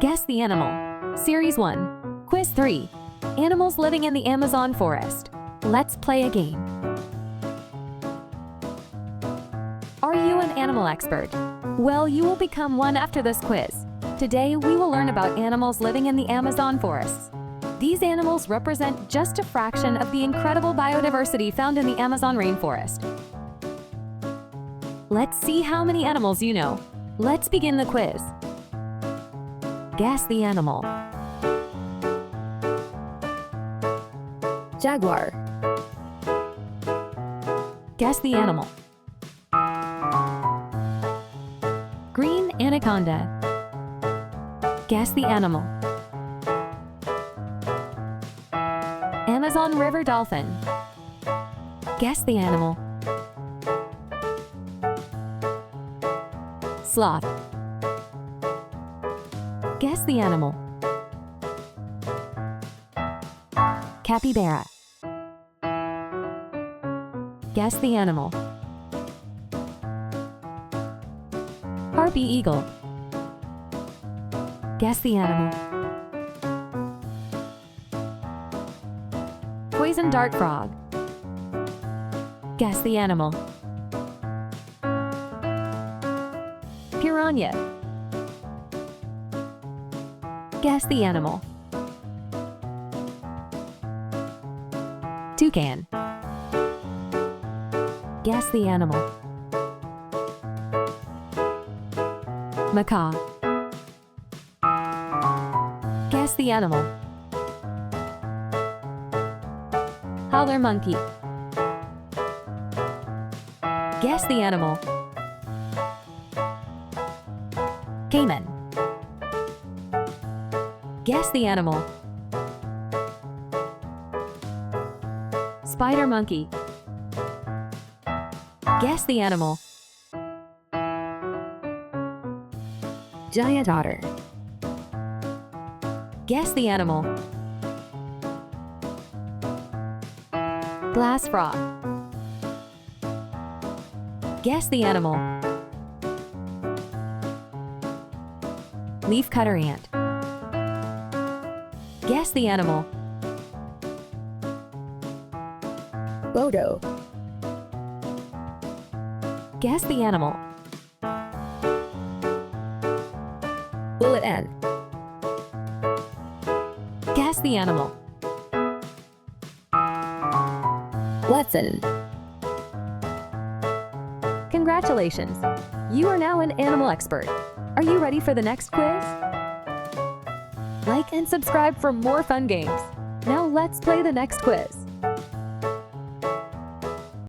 Guess the Animal. Series 1. Quiz 3. Animals living in the Amazon forest. Let's play a game. Are you an animal expert? Well, you will become one after this quiz. Today, we will learn about animals living in the Amazon forests. These animals represent just a fraction of the incredible biodiversity found in the Amazon rainforest. Let's see how many animals you know. Let's begin the quiz. Guess the animal. Jaguar. Guess the animal. Green anaconda. Guess the animal. Amazon river dolphin. Guess the animal. Sloth. Guess the animal. Capybara. Guess the animal. Harpy eagle. Guess the animal. Poison dart frog. Guess the animal. Piranha. Guess the animal. Toucan. Guess the animal. Macaw. Guess the animal. Howler monkey. Guess the animal. Caiman. Guess the animal. Spider monkey. Guess the animal. Giant otter. Guess the animal. Glass frog. Guess the animal. Leafcutter ant. Guess the animal. Bodo. Guess the animal. Bullet ant. Guess the animal. Watson. Congratulations! You are now an animal expert. Are you ready for the next quiz? Like and subscribe for more fun games. Now let's play the next quiz.